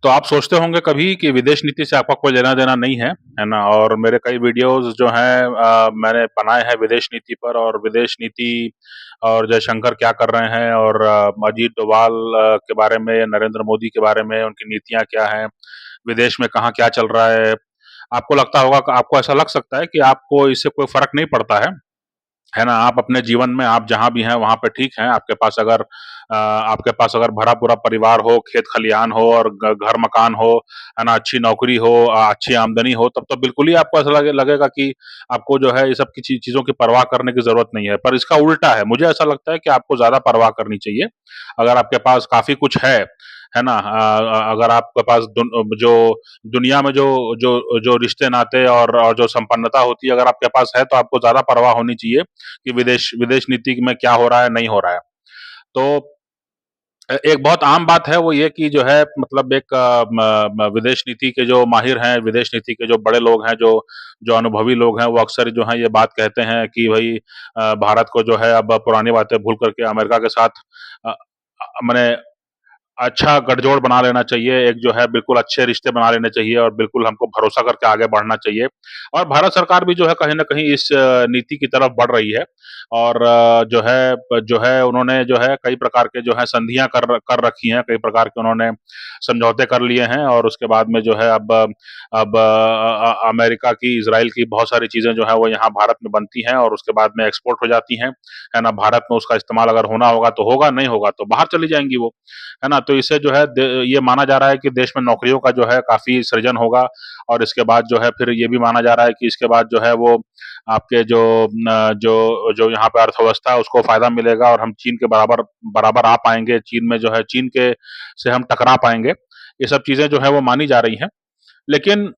तो आप सोचते होंगे कभी कि विदेश नीति से आपका कोई लेना-देना नहीं है, है ना? और मेरे कई वीडियोज़ जो हैं मैंने बनाए हैं विदेश नीति पर और विदेश नीति और जयशंकर क्या कर रहे हैं और अजीत डोभाल के बारे में, नरेंद्र मोदी के बारे में, उनकी नीतियाँ क्या हैं, विदेश में कहाँ क्या चल रहा है। आपको लगता होगा क आपको ऐसा लग सकता है कि आपको इससे कोई फ़र्क नहीं पड़ता है ना? आप अपने जीवन में आप जहाँ भी हैं वहाँ पे ठीक हैं। आपके पास अगर भरा-पूरा परिवार हो, खेत-खलिहान हो और घर मकान हो, है ना? अच्छी नौकरी हो अच्छी आमदनी हो, तब तो बिल्कुल ही आपको ऐसा लगेगा कि आपको जो है ये सब की चीज़ों की परवाह करने की ज़रूरत नहीं है। पर इसका उल्टा है, मुझे ऐसा लगता है कि आपको ज़्यादा परवाह करनी चाहिए। अगर आपके पास काफ़ी कुछ है ना? अगर आपके पास जो दुनिया में जो रिश्ते-नाते और जो संपन्नता होती है, अगर आपके पास है, तो आपको ज़्यादा परवाह होनी चाहिए कि विदेश विदेश नीति में क्या हो रहा है, नहीं हो रहा है। तो एक बहुत आम बात है वो ये कि जो है मतलब एक म म विदेश नीति के जो माहिर हैं, विदेश नीति के जो बड़े लोग हैं, जो जो अनुभवी लोग हैं, वो अक्सर जो हैं ये बात कहते हैं कि भई भारत को जो है अब पुरानी बातें भूल कर के अमेरिका के साथ अ मने अच्छा गठजोड़ बना लेना चाहिए, एक जो है बिल्कुल अच्छे रिश्ते बना लेने चाहिए और बिल्कुल हमको भरोसा करके आगे बढ़ना चाहिए। और भारत सरकार भी जो है कहीं न कहीं इस नीति की तरफ बढ़ रही है और जो है उन्होंने जो है कई प्रकार के जो है संधियाँ कर रखी हैं, कई प्रकार के उन्होंने समझौते कर लिए हैं और उसके बाद में जो है अब अमेरिका की, इज़राइल की बहुत सारी चीज़ें जो हैं वो यहाँ भारत में बनती हैं और उसके बाद में एक्सपोर्ट हो जाती हैं, है ना? भारत में उसका इस्तेमाल अगर होना होगा तो होगा, नहीं होगा तो बाहर चली जाएँगी वो। है ना? तो इससे जो है ये माना जा रहा है कि देश में नौकरियों का जो है काफ़ी सृजन होगा और इसके बाद जो है फिर ये भी माना जा रहा है कि इसके बाद जो है वो आपके जो जो यहाँ पे अर्थव्यवस्था है उसको फ़ायदा मिलेगा और हम चीन के बराबर बराबर आ पाएँगे। चीन में जो है चीन के से हम टकरा पाएँगे। ये सब चीज़ें जो है वो मानी जा रही हैं। लेकिन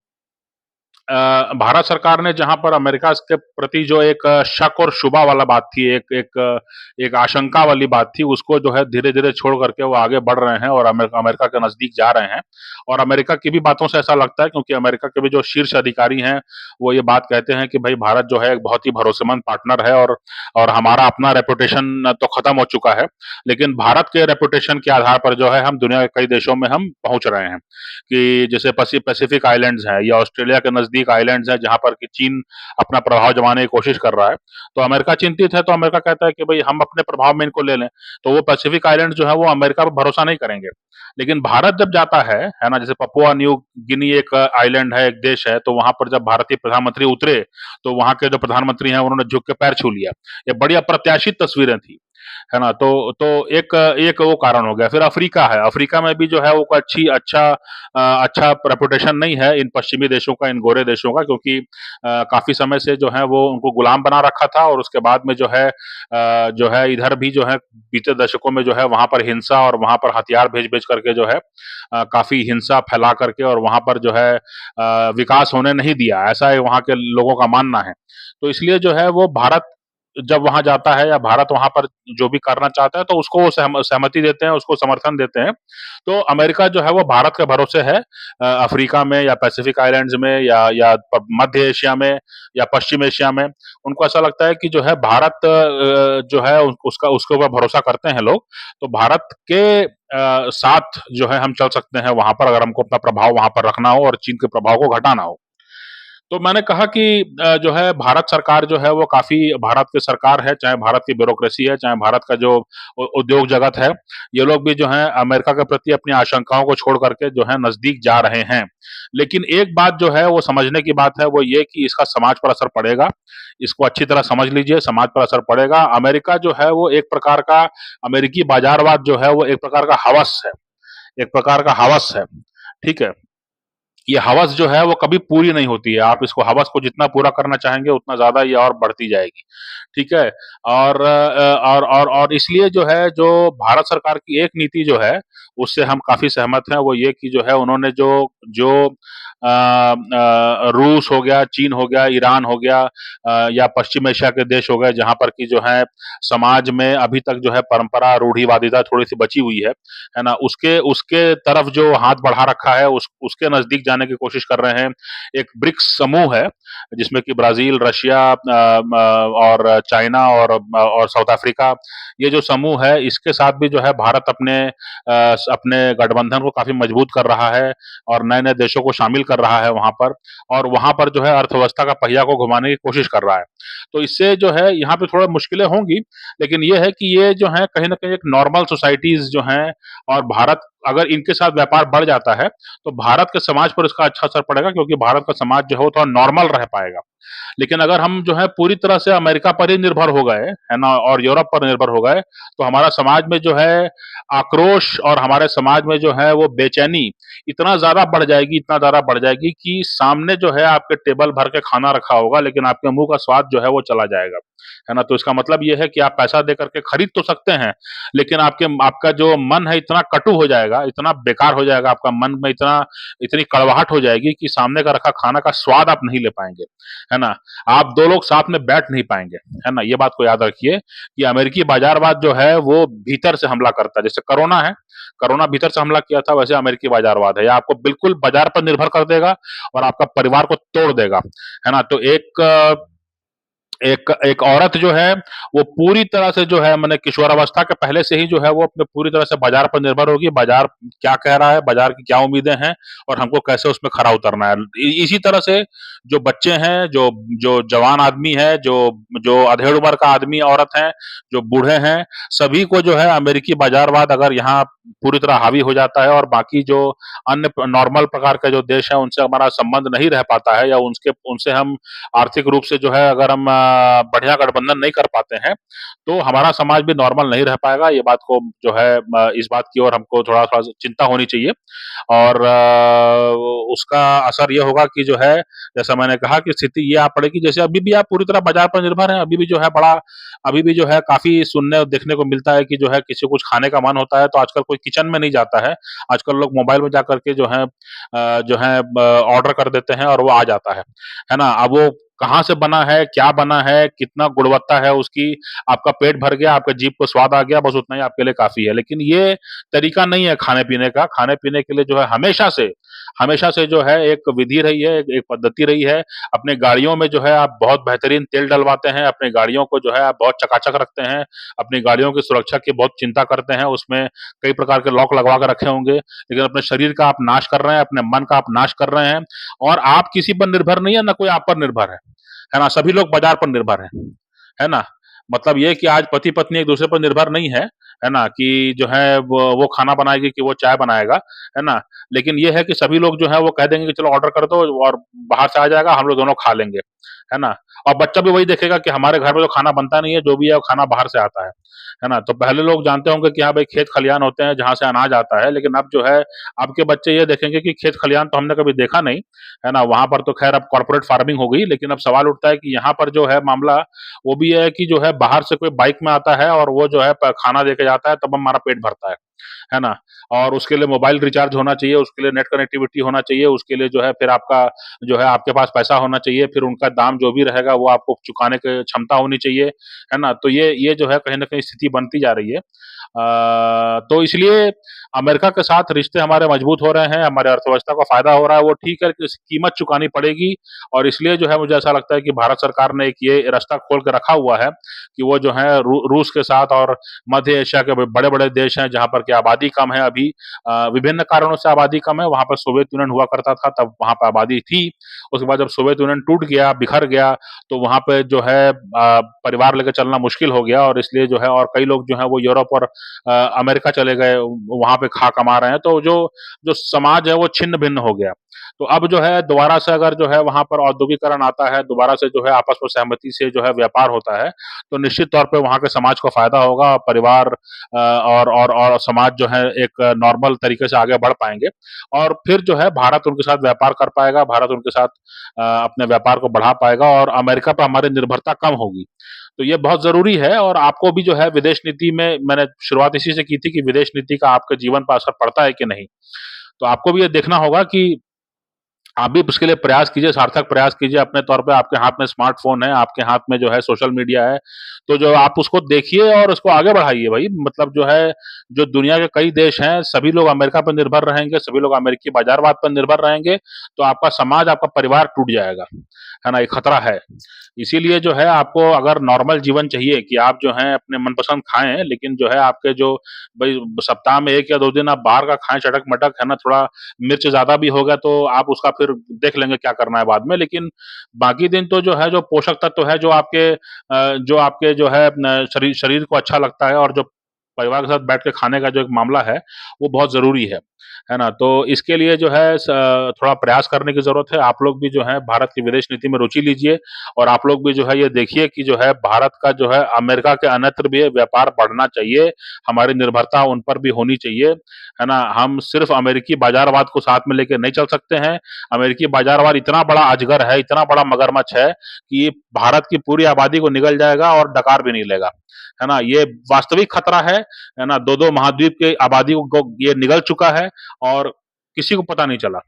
भारत सरकार ने जहाँ पर अमेरिका के प्रति जो एक शक और शुबा वाला बात थी, एक एक एक आशंका वाली बात थी, उसको जो है धीरे-धीरे छोड़ करके वो आगे बढ़ रहे हैं और अमेरिका के नज़दीक जा रहे हैं। और अमेरिका की भी बातों से ऐसा लगता है क्योंकि अमेरिका के भी जो शीर्ष अधिकारी हैं, वो ये बात कहते हैं कि भई भारत जो है एक बहुत ही भरोसेमंद पार्टनर है और हमारा अपना रेपुटेशन तो खत्म हो चुका है, लेकिन भारत के रेपुटेशन के आधार पर जो है हम दुनिया के कई देशों में हम पहुँच रहे हैं। कि जैसे पैसिफिक आइलैंड्स हैं या ऑस्ट्रेलिया के नज़दीक आइलैंड्स हैं जहाँ पर कि चीन अपना प्रभाव जमाने की कोशिश कर रहा है। तो अमेरिका चिंतित है तो अमेरिका कहता है कि भई हम अपने प्रभाव में इनको ले लें। तो वो पैसिफिक आइलैंड्स जो है वो अमेरिका पे भरोसा नहीं करेंगे। लेकिन भारत जब जाता है ना? जैसे पपुआ न्यू गिनी एक आइलैंड है, एक देश है, तो वहाँ पर जब भारतीय प्रधानमंत्री उतरे, तो वहाँ के जो प्रधानमंत्री हैं उन्होंने झुक के पैर छू लिया। ये बड़ी अप्रत्याशित तस्वीरें थी। है ना? तो एक एक वो कारण हो गया। फिर अफ्रीका है, अफ्रीका में भी जो है वो अच्छा रेपुटेशन नहीं है इन पश्चिमी देशों का, इन गोरे देशों का क्योंकि काफ़ी समय से जो है वो उनको गुलाम बना रखा था और उसके बाद में जो है इधर भी जो है बीते दशकों में जो है वहाँ पर हिंसा और वहाँ पर हथियार भेज-भेज करके जो है काफ़ी हिंसा फैला करके और वहाँ पर जो है विकास होने नहीं दिया, ऐसा है वहाँ के लोगों का मानना है। तो इसलिए जो है वो भारत जब वहाँ जाता है या भारत वहाँ पर जो भी करना चाहता है तो उसको वो सहमति देते हैं, उसको समर्थन देते हैं। तो अमेरिका जो है वो भारत के भरोसे है अफ्रीका में या पैसिफिक आइलैंड्स में या मध्य एशिया में या पश्चिम एशिया में। उनको ऐसा लगता है कि जो है भारत जो है उसका उसके ऊपर भरोसा करते हैं लोग। तो भारत के साथ जो है हम चल सकते हैं वहाँ पर अगर हमको अपना प्रभाव वहाँ पर रखना हो और चीन के प्रभाव को घटाना हो। तो मैंने कहा कि जो है भारत सरकार जो है वो काफ़ी भारत की सरकार है, चाहे भारत की ब्यूरोक्रेसी है, चाहे भारत का जो उद्योग जगत है, ये लोग भी जो हैं अमेरिका के प्रति अपनी आशंकाओं को छोड़ करके जो है नज़दीक जा रहे हैं। लेकिन एक बात जो है वो समझने की बात है वो ये कि इसका समाज पर असर पड़ेगा। इसको अच्छी तरह समझ लीजिए, समाज पर असर पड़ेगा। अमेरिका जो है वो एक प्रकार का अमेरिकी बाज़ारवाद जो है वो एक प्रकार का हवस है, एक प्रकार का हवस है। ठीक है? ये हवस जो है वो कभी पूरी नहीं होती है। आप इसको हवस को जितना पूरा करना चाहेंगे उतना ज़्यादा ये और बढ़ती जाएगी। ठीक है? और इसलिए जो है जो भारत सरकार की एक नीति जो है उससे हम काफ़ी सहमत हैं। वो ये कि जो है उन्होंने जो जो रूस हो गया, चीन हो गया, ईरान हो गया, या पश्चिम एशिया के देश हो गए जहाँ पर कि जो है समाज में अभी तक जो है परंपरा रूढ़िवादिता थोड़ी-सी बची हुई है ना? उसके उसके तरफ जो हाथ बढ़ा रखा है उसके नज़दीक जाने की कोशिश कर रहे हैं। एक ब्रिक्स समूह है जिसमें कि ब्राज़ील, रशिया, और चाइना और साउथ अफ्रीका, ये जो समूह है इसके साथ भी जो है भारत अपने गठबंधन को काफ़ी मजबूत कर रहा है और नए-नए देशों को शामिल कर रहा है वहाँ पर, और वहाँ पर जो है अर्थव्यवस्था का पहिया को घुमाने की कोशिश कर रहा है। तो इससे जो है यहाँ पे थोड़ा मुश्किलें होंगी, लेकिन ये है कि ये जो है कहीं न कहीं एक नॉर्मल सोसाइटीज़ जो हैं, और भारत अगर इनके साथ व्यापार बढ़ जाता है, तो भारत के समाज पर इसका अच्छा असर पड़ेगा, क्योंकि भारत का समाज जो है वो थोड़ा नॉर्मल रह पाएगा। लेकिन अगर हम जो है पूरी तरह से अमेरिका पर ही निर्भर हो गए, है ना? और यूरोप पर निर्भर हो गए, तो हमारा समाज में जो है आक्रोश, और हमारे समाज में जो है वो बेचैनी इतना ज़्यादा बढ़ जाएगी कि सामने जो है आपके टेबल भर के खाना रखा होगा, लेकिन आपके मुँह का स्वाद जो है वो चला जाएगा। है ना? तो इसका मतलब ये है कि आप पैसा दे करके खरीद तो सकते हैं, लेकिन आपका जो मन है इतना कटु हो जाएगा, इतना बेकार हो जाएगा, आपका मन में इतनी कड़वाहट हो जाएगी कि सामने का रखा खाना का स्वाद आप नहीं ले पाएँगे। है ना? आप 2 लोग साथ में बैठ नहीं पाएँगे, है ना? ये बात को याद रखिए कि अमेरिकी बाज़ारवाद जो है वो भीतर से हमला करता है। जैसे कोरोना भीतर से हमला किया था, वैसे अमेरिकी बाज़ारवाद है। ये आपको बिल्कुल बाज़ार पर निर्भर कर देगा और आपका परिवार को तोड़ देगा। है ना? तो एक एक औरत जो है वो पूरी तरह से जो है माने किशोरावस्था के पहले से ही जो है वो अपने पूरी तरह से बाजार पर निर्भर होगी। बाजार क्या कह रहा है, बाजार की क्या उम्मीदें हैं और हमको कैसे उसमें खरा उतरना है। इसी तरह से जो बच्चे हैं, जो जो जवान आदमी है, जो जो अधेड़ उम्र का आदमी औरत है, जो बूढ़े हैं, सभी को जो है अमेरिकी बाजारवाद अगर यहाँ पूरी तरह हावी हो जाता है और बाकी जो अन्य नॉर्मल प्रकार के जो देश हैं उनसे हमारा संबंध नहीं रह पाता है, या उनके उनसे हम आर्थिक रूप से जो है अगर हम बढ़िया गठबंधन नहीं कर पाते हैं, तो हमारा समाज भी नॉर्मल नहीं रह पाएगा। ये बात को जो है इस बात की ओर हमको थोड़ा-थोड़ा चिंता होनी चाहिए, और उसका असर ये होगा कि जो है, जैसा मैंने कहा कि स्थिति ये आ पड़ेगी, जैसे अभी भी आप पूरी तरह बाज़ार पर निर्भर हैं, अभी भी जो है काफ़ी सुनने और देखने को मिलता है कि जो है किसी को कुछ खाने का मन होता है, तो आजकल कोई किचन में नहीं जाता है। आजकल लोग मोबाइल में जाकर के जो है ब ऑर्डर कर देते हैं और वो आ जाता है ना? अब वो कहाँ से बना है, क्या बना है, कितना गुणवत्ता है उसकी, आपका पेट भर गया, आपके जीभ को स्वाद आ गया, बस उतना ही आपके लिए काफ़ी है। लेकिन ये तरीका नहीं है खाने-पीने का। खाने-पीने के लिए जो है हमेशा से जो है एक विधि रही है, एक पद्धति रही है। अपनी गाड़ियों में जो है आप बहुत बेहतरीन तेल डलवाते हैं, अपनी गाड़ियों को जो है आप बहुत चकाचक रखते हैं, अपनी गाड़ियों की सुरक्षा की बहुत चिंता करते हैं, उसमें कई प्रकार के लॉक लगवा के रखे होंगे, लेकिन अपने शरीर का आप नाश कर रहे हैं, अपने मन का आप नाश कर रहे हैं, और आप किसी पर निर्भर नहीं है, ना कोई आप पर निर्भर है ना? सभी लोग बाज़ार पर निर्भर है ना? मतलब ये कि आज पति-पत्नी एक-दूसरे पर निर्भर नहीं है ना? कि जो है वो खाना बनाएगी कि वो चाय बनाएगा, है ना? लेकिन ये है कि सभी लोग जो है वो कह देंगे कि चलो ऑर्डर कर दो और बाहर से आ जाएगा, हम लोग दोनों खा लेंगे, है ना? और बच्चा भी वही देखेगा कि हमारे घर में तो खाना बनता नहीं है, जो भी है वो खाना बाहर से आता है ना? तो पहले लोग जानते होंगे कि हाँ भाई खेत खलियान होते हैं जहाँ से अनाज आता है, लेकिन अब जो है अब के बच्चे ये देखेंगे कि खेत खलियान तो हमने कभी देखा नहीं, है ना? वहाँ पर तो खैर अब कॉर्पोरेट फार्मिंग हो गई, लेकिन अब सवाल उठता है कि यहाँ पर जो है मामला वो भी है कि जो है बाहर से कोई बाइक में आता है और वो जो है खाना दे के जाता है, तब हमारा पेट भरता है ना? और उसके लिए मोबाइल रिचार्ज होना चाहिए, उसके लिए नेट कनेक्टिविटी होना चाहिए, उसके लिए जो है फिर आपका जो है आपके पास पैसा होना चाहिए, फिर उनका दाम जो भी रहेगा वो आपको चुकाने की क्षमता होनी चाहिए, है ना? तो ये जो है कहीं न कहीं स्थिति बनती जा रही है। तो इसलिए अमेरिका के साथ रिश्ते हमारे मजबूत हो रहे हैं, हमारे अर्थव्यवस्था को फ़ायदा हो रहा है, वो ठीक है कि इसकी कीमत चुकानी पड़ेगी, और इसलिए जो है मुझे ऐसा लगता है कि भारत सरकार ने एक ये रास्ता खोल के रखा हुआ है कि वो जो है रूस के साथ, और मध्य एशिया के बड़े-बड़े देश हैं जहाँ पर की आबादी कम है अभी, विभिन्न कारणों से आबादी कम है, वहाँ पर सोवियत यूनियन हुआ करता था, तब वहाँ पे आबादी थी। उसके बाद जब सोवियत यूनियन टूट गया, बिखर गया, तो वहाँ पे जो है परिवार लेके चलना मुश्किल हो गया, और इसलिए जो है और कई लोग जो हैं वो यूरोप और अमेरिका चले गए, वहाँ पे खा कमा रहे हैं, तो जो जो समाज है वो छिन्न-भिन्न हो गया। तो अब जो है दोबारा से अगर जो है वहाँ पर औद्योगिकरण आता है, दोबारा से जो है आपस में सहमति से जो है व्यापार होता है, तो निश्चित तौर पे वहाँ के समाज को फ़ायदा होगा, परिवार और समाज जो है एक नॉर्मल तरीके से आगे बढ़ पाएँगे, और फिर जो है भारत उनके साथ व्यापार कर पाएगा, भारत उनके साथ अपने व्यापार को बढ़ा पाएगा, और अमेरिका पे हमारी निर्भरता कम होगी। तो ये बहुत ज़रूरी है, और आपको भी जो है विदेश नीति में, मैंने शुरुआत इसी से की थी कि विदेश नीति का आपके जीवन पर असर पड़ता है कि नहीं? तो आपको भी ये देखना होगा कि आप भी उसके लिए प्रयास कीजिए, सार्थक प्रयास कीजिए अपने तौर पे। आपके हाथ में स्मार्टफ़ोन है, आपके हाथ में जो है सोशल मीडिया है, तो जो आप उसको देखिए और उसको आगे बढ़ाइए भई। मतलब जो है, जो दुनिया के कई देश हैं, सभी लोग अमेरिका पर निर्भर रहेंगे, सभी लोग अमेरिकी बाज़ारवाद पर निर्भर रहेंगे, तो आपका समाज, आपका परिवार टूट जाएगा। है ना? ये खतरा है। इसीलिए जो है आपको अगर नॉर्मल जीवन चाहिए कि आप जो हैं अपने मनपसंद खाएँ, लेकिन जो है आपके जो भई सप्ताह में 1 या 2 दिन आप बाहर का खाएँ चटक-मटक, है ना? थोड़ा मिर्च ज़्यादा भी हो गया तो आप उसका फिर देख लेंगे क्या करना है बाद में। लेकिन बाकी दिन तो जो है, जो पोषक तत्व है, जो आपके जो है शरीर शरीर को अच्छा लगता है और जो परिवार के साथ बैठ के खाने का जो एक मामला है, वो बहुत ज़रूरी है ना? तो इसके लिए जो है थोड़ा प्रयास करने की ज़रूरत है। आप लोग भी जो है भारत की विदेश नीति में रुचि लीजिए और आप लोग भी जो है ये देखिए कि जो है भारत का जो है अमेरिका के अन्यत्र भी व्यापार बढ़ना चाहिए, हमारी निर्भरता उन पर भी होनी चाहिए, है ना? हम सिर्फ़ अमेरिकी बाज़ारवाद को साथ में लेके नहीं चल सकते हैं। अमेरिकी बाज़ारवाद इतना बड़ा अजगर है, इतना बड़ा मगरमच्छ है कि ये भारत की पूरी आबादी को निगल जाएगा और डकार भी नहीं लेगा, है ना? ये वास्तविक खतरा है ना? 2-2 महाद्वीप की आबादी को ये निगल चुका है और किसी को पता नहीं चला।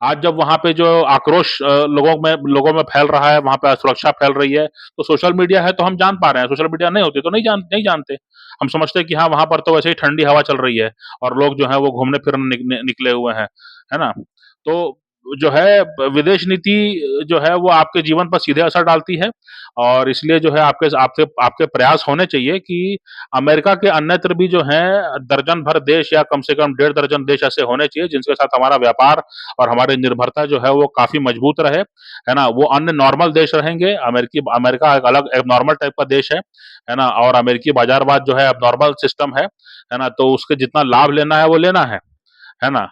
आज जब वहाँ पे जो आक्रोश लोगों में फैल रहा है, वहाँ पे असुरक्षा फैल रही है, तो सोशल मीडिया है तो हम जान पा रहे हैं, सोशल मीडिया नहीं होती तो नहीं जानते। हम समझते हैं कि हाँ, वहाँ पर तो वैसे ही ठंडी हवा चल रही है और लोग जो हैं वो घूमने-फिरने निकले हुए हैं, है ना? तो जो है विदेश नीति जो है वो आपके जीवन पर सीधे असर डालती है और इसलिए जो है आपके आपके आपके प्रयास होने चाहिए कि अमेरिका के अन्यत्र भी जो हैं दर्जन भर देश या कम से कम डेढ़ दर्जन देश ऐसे होने चाहिए जिनके साथ हमारा व्यापार और हमारी निर्भरता जो है वो काफ़ी मजबूत रहे, है ना? वो अन्य नॉर्मल देश रहेंगे, अमेरिका एक अलग एबनॉर्मल टाइप का देश है ना? और अमेरिकी बाज़ारवाद जो है एबनॉर्मल सिस्टम है ना? तो उसके जितना लाभ लेना है वो लेना है ना?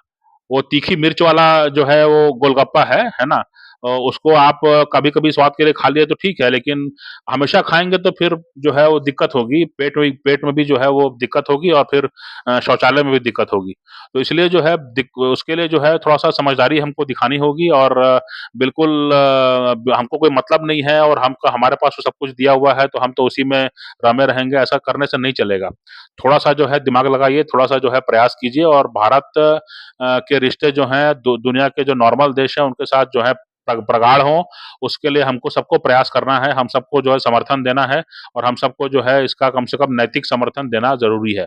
वो तीखी मिर्च वाला जो है वो गोलगप्पा है ना? उसको आप कभी-कभी स्वाद के लिए खा लिए तो ठीक है, लेकिन हमेशा खाएँगे तो फिर जो है वो दिक्कत होगी, पेट में भी जो है वो दिक्कत होगी और फिर शौचालय में भी दिक्कत होगी। तो इसलिए जो है उसके लिए जो है थोड़ा-सा समझदारी हमको दिखानी होगी और बिल्कुल हमको कोई मतलब नहीं है और हम हमारे पास तो सब कुछ दिया हुआ है, तो हम तो उसी में रमे रहेंगे, ऐसा करने से नहीं चलेगा। थोड़ा-सा जो है दिमाग लगाइए, थोड़ा-सा जो है प्रयास कीजिए और भारत के रिश्ते जो हैं दुनिया के जो नॉर्मल देश हैं उनके साथ जो है प्रगाढ़ हों, उसके लिए हमको सबको प्रयास करना है, हम सबको जो है समर्थन देना है और हम सबको जो है इसका कम से कम नैतिक समर्थन देना ज़रूरी है।